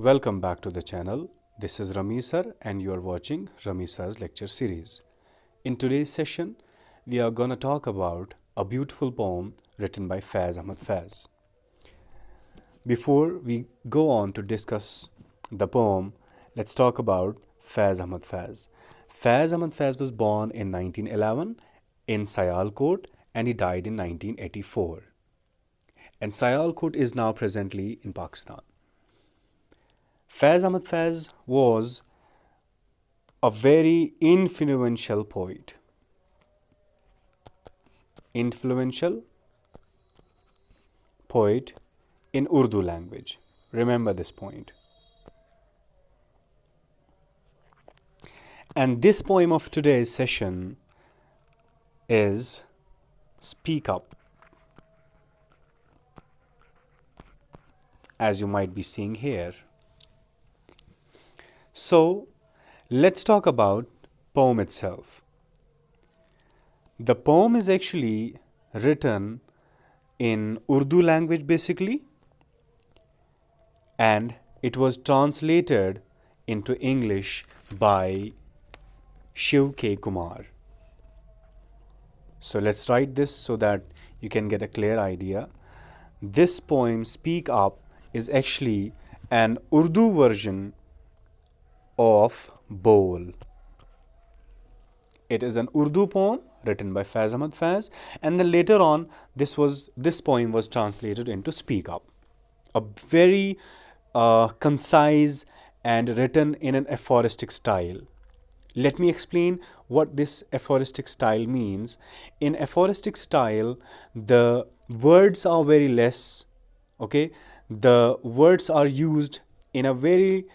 Welcome back to the channel. This is Rami sir and you are watching Rami sir's lecture series. In today's session, we are going to talk about a beautiful poem written by Ahmad Faiz. Before we go on to discuss the poem, let's talk about Ahmad Faiz. Ahmad Faiz was born in 1911 in Sialkot and he died in 1984. And Sialkot is now presently in Pakistan. Ahmad Faiz was a very influential poet. Influential poet in Urdu language. Remember this point. And this poem of today's session is Speak Up. As you might be seeing here. So, let's talk about poem itself. The poem is actually written in Urdu language basically, and it was translated into English by Shiv K. Kumar. So let's write this so that you can get a clear idea. This poem, Speak Up, is actually an Urdu version of Bol. It is an Urdu poem written by Ahmad Faiz, and then later on this poem was translated into Speak Up, a very concise and written in an aphoristic style. Let me explain what this aphoristic style means. In aphoristic style, the words are very less, okay? The words are used in a very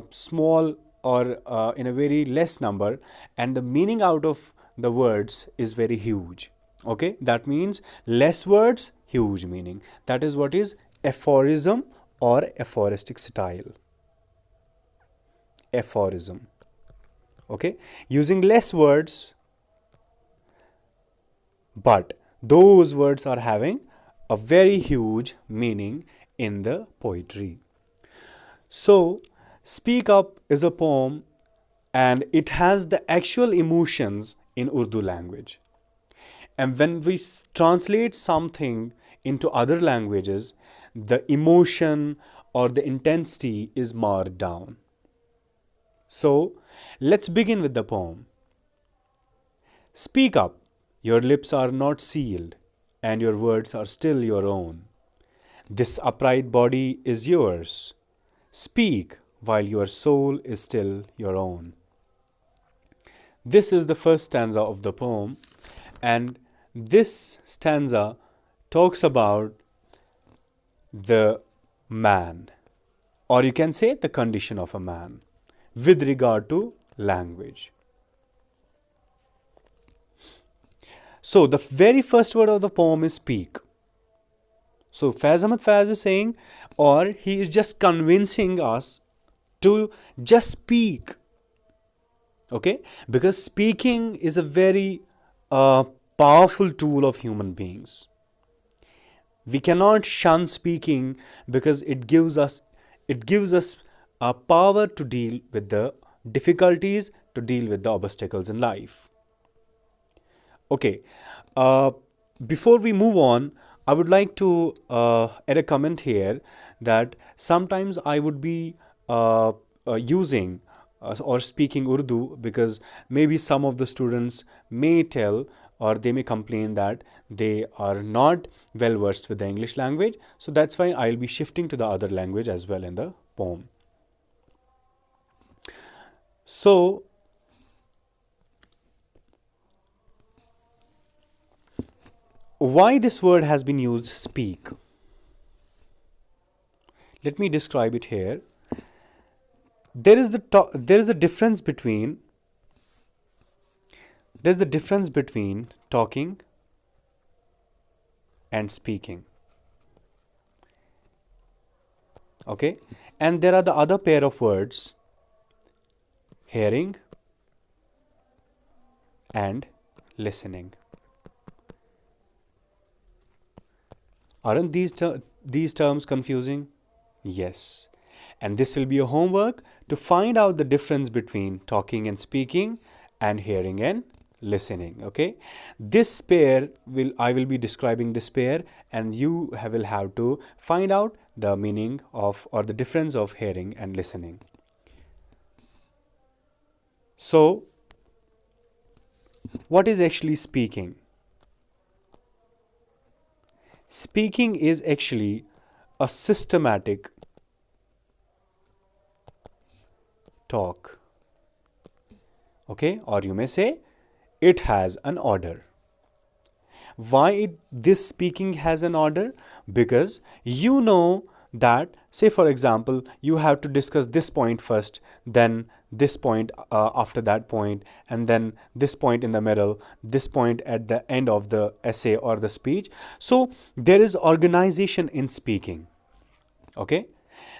small or in a very less number, and the meaning out of the words is very huge. Okay, that means less words, huge meaning. That is what is aphorism or aphoristic style. Aphorism. Okay, using less words, but those words are having a very huge meaning in the poetry. So, Speak Up is a poem and it has the actual emotions in Urdu language. And when we translate something into other languages, the emotion or the intensity is marked down. So, let's begin with the poem. Speak up, your lips are not sealed, and your words are still your own. This upright body is yours. Speak while your soul is still your own. This is the first stanza of the poem, and this stanza talks about the man, or you can say the condition of a man with regard to language. So the very first word of the poem is speak. So Ahmad Faiz is saying, or he is just convincing us to just speak. Okay, because speaking is a very powerful tool of human beings. We cannot shun speaking because it gives us a power to deal with the difficulties, to deal with the obstacles in life. Okay, before we move on, I would like to add a comment here that sometimes I would be using or speaking Urdu because maybe some of the students may tell or they may complain that they are not well versed with the English language. So that's why I'll be shifting to the other language as well in the poem. So, why this word has been used, speak? Let me describe it here. There is the difference between talking and speaking. Okay, and there are the other pair of words, hearing and listening. Aren't these terms confusing? Yes. And this will be a homework to find out the difference between talking and speaking and hearing and listening. Okay, this pair will I will be describing this pair, and you will have to find out the meaning of or the difference of hearing and listening. So what is actually speaking? Speaking is actually a systematic talk. Okay, or you may say it has an order. Why this speaking has an order? Because you know that, say for example, you have to discuss this point first, then this point after that point, and then this point in the middle, this point at the end of the essay or the speech. So there is organization in speaking. Okay,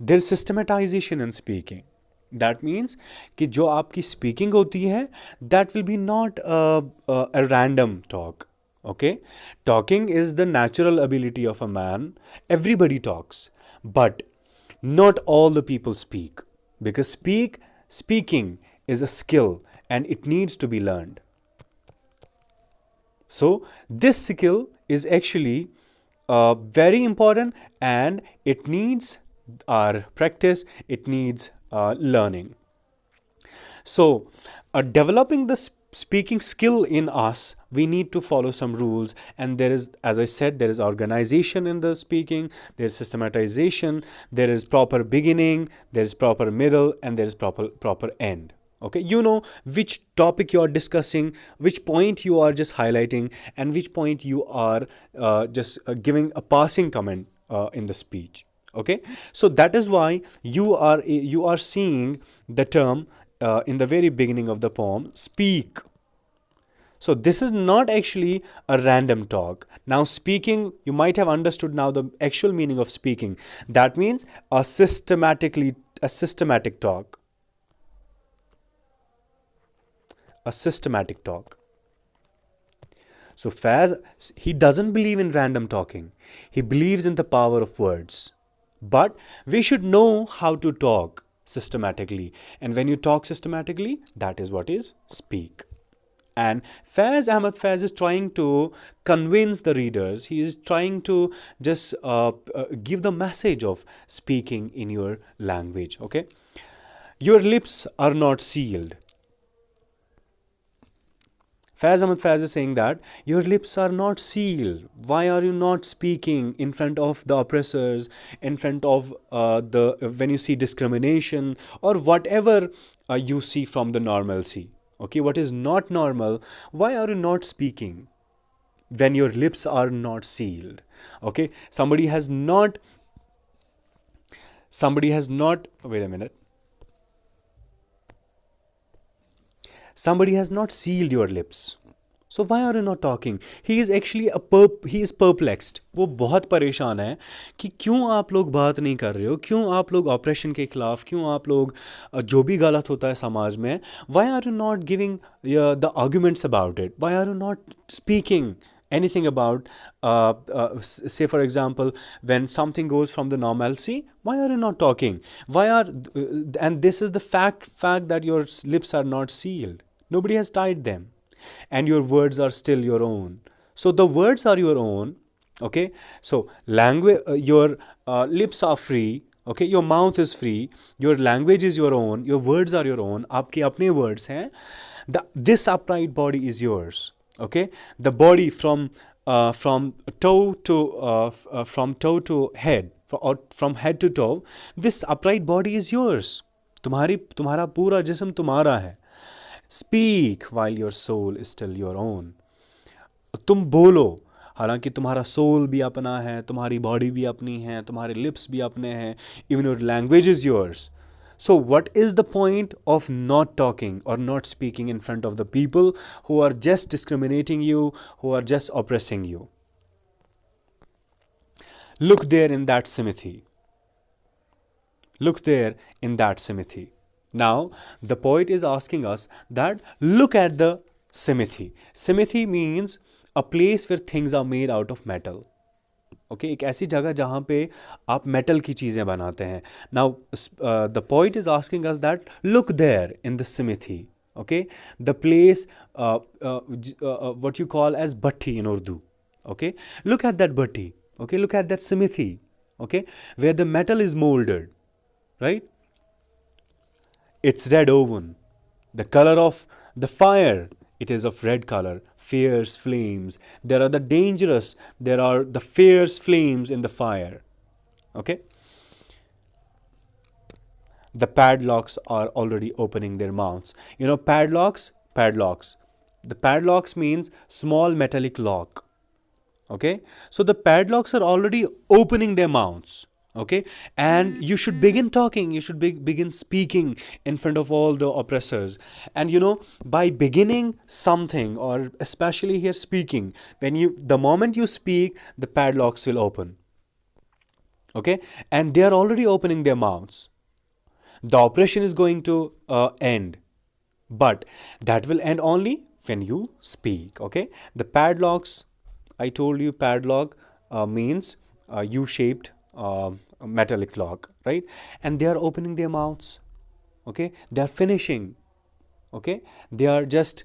there is systematization in speaking. That means कि जो आपकी speaking होती है, that will be not a random talk. Okay, talking is the natural ability of a man. Everybody talks, but not all the people speak, because speaking is a skill and it needs to be learned. So this skill is actually very important, and it needs our practice, it needs learning. So developing the speaking skill in us, we need to follow some rules, and there is, as I said, there is organization in the speaking, there is systematization, there is proper beginning, there is proper middle, and there is proper end. Okay, you know which topic you are discussing, which point you are just highlighting, and which point you are just giving a passing comment in the speech. Okay, so that is why you are seeing the term in the very beginning of the poem, speak. So this is not actually a random talk. Now speaking, you might have understood now the actual meaning of speaking. That means a systematic talk. A systematic talk. So Faiz, he doesn't believe in random talking. He believes in the power of words. But we should know how to talk systematically. And when you talk systematically, that is what is speak. And Ahmad Faiz is trying to convince the readers. He is trying to just give the message of speaking in your language. Okay, your lips are not sealed. Ahmad Faiz is saying that your lips are not sealed. Why are you not speaking in front of the oppressors, in front of when you see discrimination or whatever you see from the normalcy? Okay, what is not normal? Why are you not speaking when your lips are not sealed? Okay, somebody has not. Wait a minute. Somebody has not sealed your lips. So why are you not talking? He is actually he is perplexed. वो बहुत परेशान है कि क्यों आप लोग बात नहीं कर रहे हो, क्यों आप लोग ऑपरेशन के खिलाफ, क्यों आप लोग जो भी गलत होता है समाज में, why are you not giving the arguments about it? Why are you not speaking anything about say for example, when something goes from the normalcy, why are you not talking? And this is the fact that your lips are not sealed. Nobody has tied them, and your words are still your own. So the words are your own. Okay, so language, your lips are free. Okay, your mouth is free, your language is your own, your words are your own, आपके अपने words हैं. This upright body is yours. Okay, the body from toe to head, or from head to toe, this upright body is yours. तुम्हारा पूरा जिस्म तुम्हारा है. Speak while your soul is still your own. तुम बोलो, हालांकि तुम्हारा सोल भी अपना है, तुम्हारी बॉडी भी अपनी है, तुम्हारे लिप्स भी अपने हैं, even your language is yours. So what is the point of not talking or not speaking in front of the people who are just discriminating you, who are just oppressing you? Look there in that symmetry. Look there in that symmetry. Now, the poet is asking us that look at the symmetry. Symmetry means a place where things are made out of metal. Okay, एक ऐसी जगह जहाँ पे आप metal की चीज़ें बनाते हैं. Now the point is asking us that look there in the smithy. Okay, the place what you call as bhatti in Urdu. Okay, look at that bhatti. Okay, look at that smithy. Okay, where the metal is molded, right? It's red oven. The color of the fire, it is of red color, fierce flames. There are the dangerous, there are the fierce flames in the fire. Okay, the padlocks are already opening their mouths. You know, padlocks. The padlocks means small metallic lock. Okay, so the padlocks are already opening their mouths. Okay, and you should begin talking, you should begin speaking in front of all the oppressors. And you know, by beginning something, or especially here speaking, when you, the moment you speak, the padlocks will open. Okay, and they are already opening their mouths. The oppression is going to end, but that will end only when you speak. Okay, the padlocks, I told you, padlock means u-shaped metallic lock, right? And they are opening their mouths. Okay, they are finishing. Okay, they are just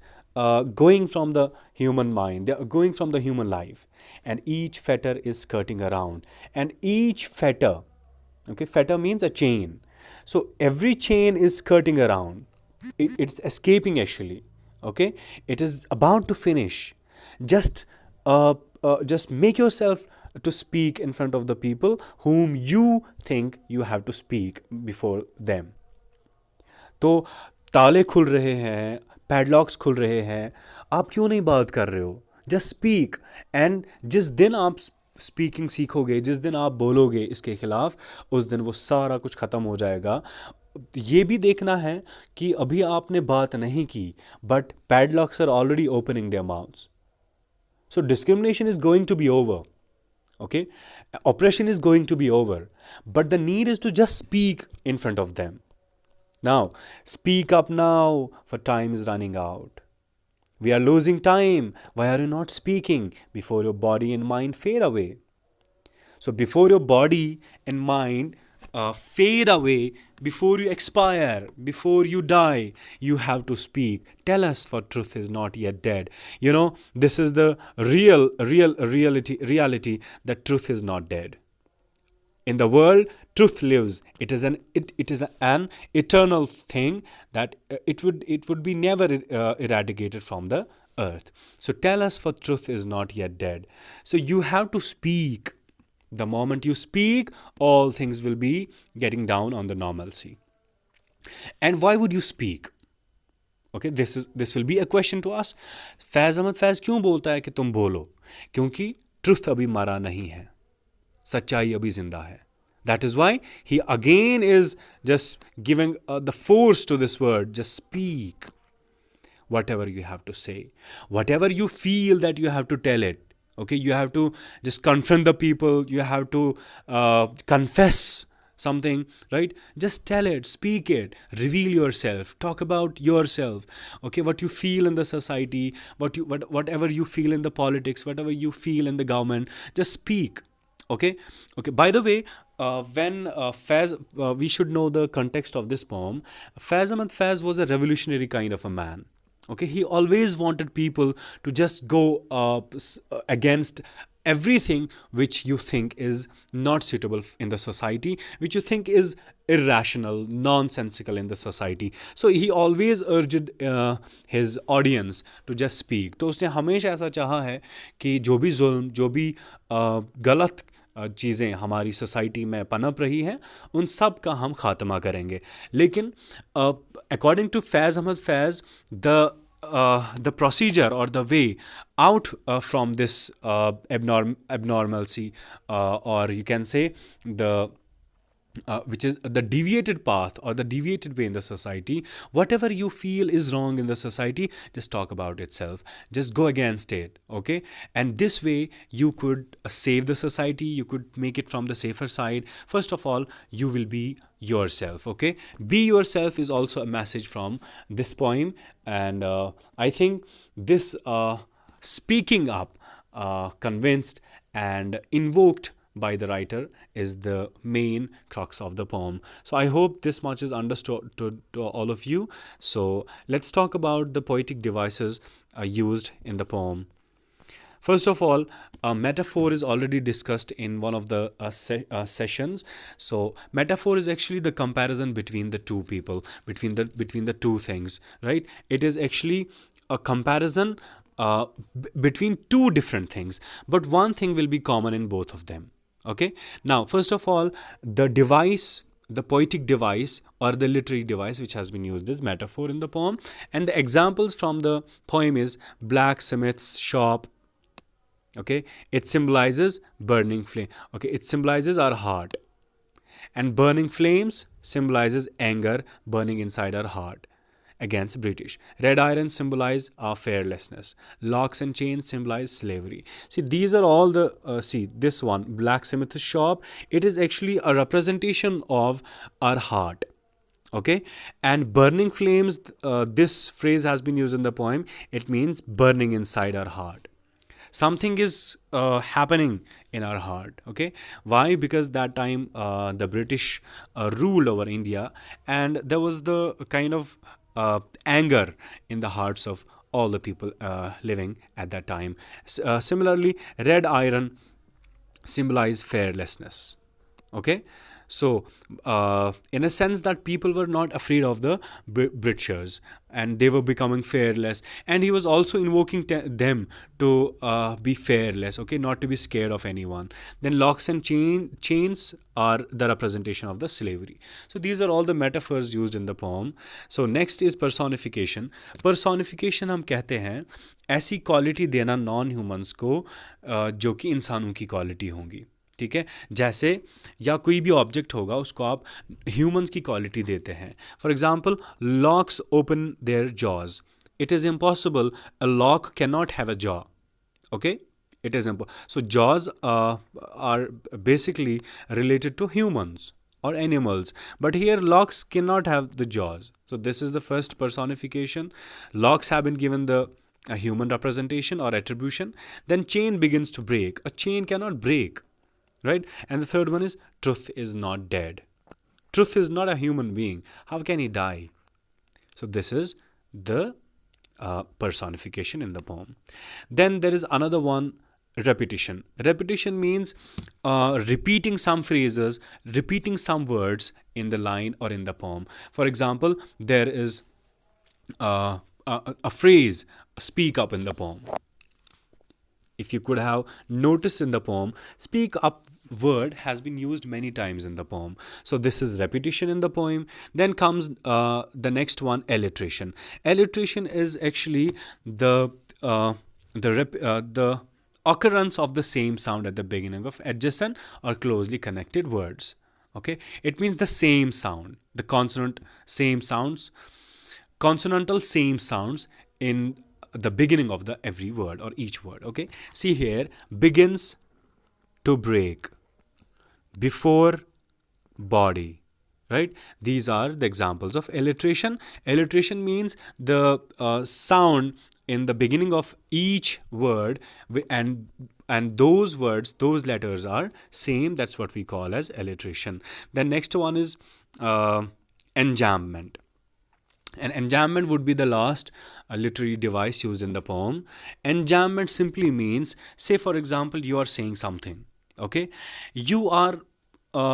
going from the human mind, they are going from the human life, and each fetter is skirting around, and each fetter, okay, fetter means a chain, so every chain is skirting around, it's escaping actually. Okay, it is about to finish. Just just make yourself to speak in front of the people whom you think you have to speak before them. तो ताले खुल रहे हैं, पैडलॉक्स खुल रहे हैं, आप क्यों नहीं बात कर रहे हो? Just speak. एंड जिस दिन आप स्पीकिंग सीखोगे, जिस दिन आप बोलोगे इसके खिलाफ, उस दिन वो सारा कुछ ख़त्म हो जाएगा. ये भी देखना है कि अभी आपने बात नहीं की, but padlocks are already opening their mouths. So discrimination is going to be over. Okay, oppression is going to be over, but the need is to just speak in front of them. Now, speak up now, for time is running out. We are losing time. Why are you not speaking before your body and mind fade away? So before your body and mind fade away, before you expire, before you die, you have to speak. Tell us, for truth is not yet dead. You know, this is the reality that truth is not dead. In the world, truth lives. It is an eternal thing that it would be never eradicated from the earth. So tell us, for truth is not yet dead. So you have to speak. The moment you speak, all things will be getting down on the normalcy. And why would you speak? Okay, this will be a question to us. फैज़ अहमद फैज़ क्यों बोलता है कि तुम बोलो? क्योंकि truth अभी मरा नहीं है, सच्चाई अभी जिंदा है. That is why he again is just giving the force to this word. Just speak. Whatever you have to say, whatever you feel that you have to tell it. Okay, you have to just confront the people, you have to confess something, right? Just tell it, speak it, reveal yourself, talk about yourself. Okay, what you feel in the society, whatever you feel in the politics, whatever you feel in the government, just speak. Okay. By the way, when Faiz, we should know the context of this poem. Faiz Ahmad Faiz was a revolutionary kind of a man. Okay, he always wanted people to just go against everything which you think is not suitable in the society, which you think is irrational, nonsensical in the society. So he always urged his audience to just speak. तो उसने हमेशा ऐसा चाहा है कि जो भी जुल्म, जो भी गलत चीज़ें हमारी सोसाइटी में पनप रही हैं, उन सब का हम ख़ात्मा करेंगे. लेकिन according to Faiz Ahmad Faiz, the procedure or the way out from this abnormalcy, or you can say the which is the deviated path or the deviated way in the society. Whatever you feel is wrong in the society, just talk about itself, just go against it. Okay, and this way you could save the society, you could make it from the safer side. First of all, you will be yourself. Okay, be yourself is also a message from this poem. And I think this speaking up convinced and invoked by the writer is the main crux of the poem. So I hope this much is understood to all of you. So let's talk about the poetic devices used in the poem. First of all, a metaphor is already discussed in one of the sessions. So, metaphor is actually the comparison between the two people, between the two things, right? It is actually a comparison between two different things, but one thing will be common in both of them. Okay. Now, first of all, the device, the poetic device or the literary device which has been used is metaphor in the poem, and the examples from the poem is blacksmith's shop. Okay, it symbolizes burning flame. Okay, it symbolizes our heart, and burning flames symbolizes anger burning inside our heart against British. Red iron symbolize our fearlessness. Locks and chains symbolize slavery. See, these are all the see, this one, blacksmith's shop, it is actually a representation of our heart. Okay, and burning flames, this phrase has been used in the poem. It means burning inside our heart. Something is happening in our heart. Okay, why? Because that time the British ruled over India, and there was the kind of anger in the hearts of all the people living at that time. Similarly, red iron symbolize fearlessness. Okay, so in a sense that people were not afraid of the Britishers, and they were becoming fearless, and he was also invoking them to be fearless. Okay, not to be scared of anyone. Then locks and chains are the representation of the slavery. So these are all the metaphors used in the poem. So next is personification. Personification हम कहते हैं ऐसी quality देना non humans को जो कि इंसानों की क्वालिटी होंगी. ठीक है, जैसे या कोई भी ऑब्जेक्ट होगा उसको आप ह्यूमंस की क्वालिटी देते हैं. For example, locks open there jaws. It is impossible, a lock can not have a jaw. Okay, it is important. So jaws are basically related to humans or animals, but here locks cannot have the jaws. So this is the first personification. Locks have been given the a human representation or attribution. Then chain begins to break. A chain cannot break, right? And the third one is truth is not dead. Truth is not a human being. How can he die? So this is the personification in the poem. Then there is another one, repetition. Repetition means repeating some phrases, repeating some words in the line or in the poem. For example, there is a phrase, speak up, in the poem. If you could have noticed in the poem, speak up word has been used many times in the poem. So this is repetition in the poem. Then comes the next one, alliteration. Alliteration is actually the occurrence of the same sound at the beginning of adjacent or closely connected words. Okay, it means the same sound, the consonantal same sounds in the beginning of the every word or each word. Okay, see here, begins to break, before body, right? These are the examples of alliteration. Alliteration means the sound in the beginning of each word, and those words, those letters are same. That's what we call as alliteration. The next one is enjambment. And enjambment would be the last literary device used in the poem. Enjambment simply means, say for example, you are saying something. Okay, you are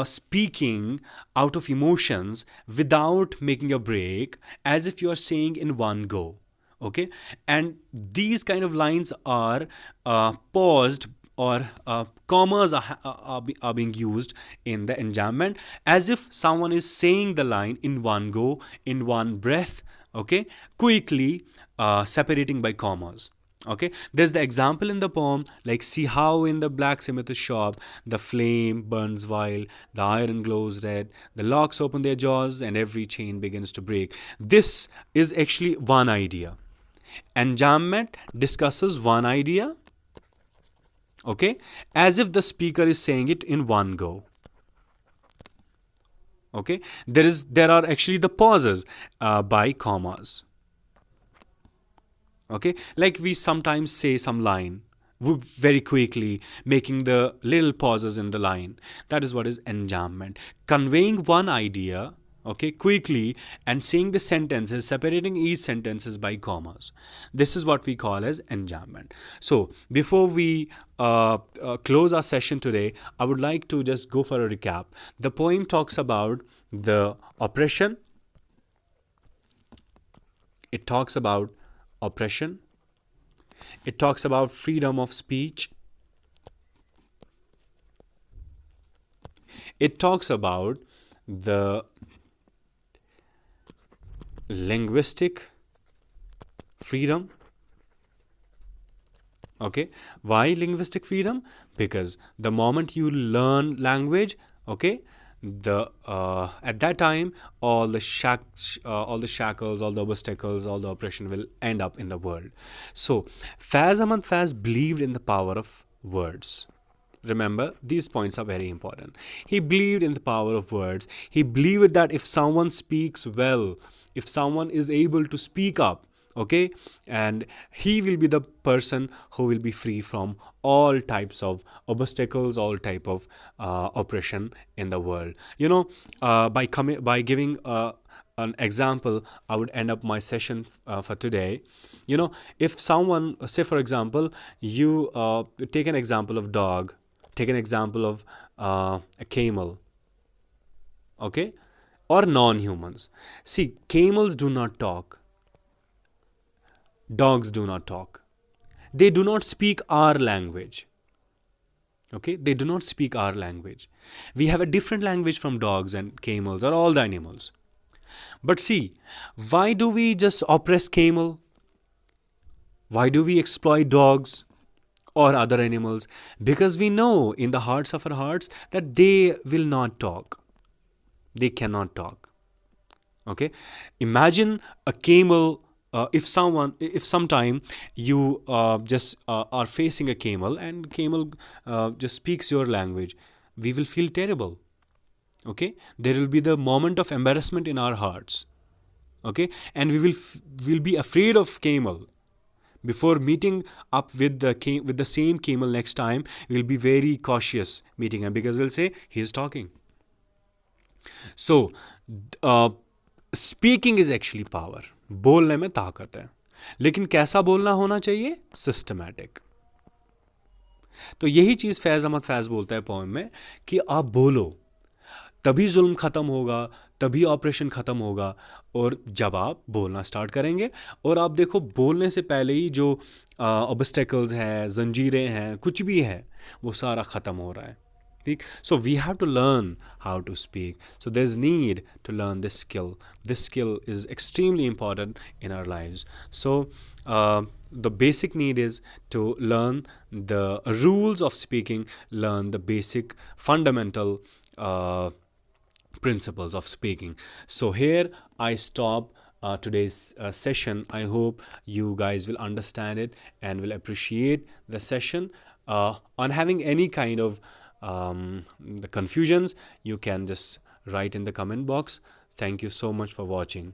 speaking out of emotions without making a break, as if you are saying in one go. Okay, and these kind of lines are paused, or commas are being used in the enjambment, as if someone is saying the line in one go, in one breath. Okay, quickly separating by commas. Okay, there's the example in the poem, like, see how in the blacksmith's shop the flame burns while the iron glows red, the locks open their jaws and every chain begins to break. This is actually one idea. Enjambment discusses one idea, okay, as if the speaker is saying it in one go. Okay, there are actually the pauses by commas. Okay, like we sometimes say some line very quickly, making the little pauses in the line. That is what is enjambment. Conveying one idea, okay, quickly, and saying the sentences, separating each sentences by commas. This is what we call as enjambment. So before we close our session today, I would like to just go for a recap. The poem talks about the oppression. It talks about oppression. It talks about freedom of speech. It talks about the linguistic freedom. Okay, why linguistic freedom? Because the moment you learn language, okay, the at that time all the shackles, all the obstacles, all the oppression will end up in the world. So Faiz Ahmad Faiz believed in the power of words. Remember, these points are very important. He believed in the power of words. He believed that if someone speaks well, if someone is able to speak up, okay, and he will be the person who will be free from all types of obstacles, all type of oppression in the world. By giving an example, I would end up my session for today. If someone, say for example, you take an example of dog, take an example of a camel, okay, or non-humans. See, camels do not talk. Dogs do not talk. They do not speak our language. Okay, they do not speak our language. We have a different language from dogs and camels or all the animals. But see, why do we just oppress camel? Why do we exploit dogs or other animals? Because we know in the hearts of our hearts that they will not talk. They cannot talk. Okay, imagine a camel. If sometime you just are facing a camel and camel just speaks your language, we will feel terrible. Okay, there will be the moment of embarrassment in our hearts. Okay, and will be afraid of camel. Before meeting up with the same camel next time, we'll be very cautious meeting him, because we'll say he is talking. So speaking is actually power. बोलने में ताकत है, लेकिन कैसा बोलना होना चाहिए? Systematic. तो यही चीज़ फैज़ अहमद फैज़ बोलता है पोएम में कि आप बोलो, तभी जुल्म ख़त्म होगा, तभी ऑपरेशन ख़त्म होगा. और जब आप बोलना स्टार्ट करेंगे, और आप देखो बोलने से पहले ही जो ऑब्स्टेकल्स हैं, जंजीरें हैं, कुछ भी है, वो सारा ख़त्म हो रहा है. So we have to learn how to speak. So there's need to learn this skill. This skill is extremely important in our lives. So the basic need is to learn the rules of speaking, learn the basic fundamental principles of speaking. So here I stop today's session. I hope you guys will understand it and will appreciate the session. On having any kind of the confusions, you can just write in the comment box. Thank you so much for watching.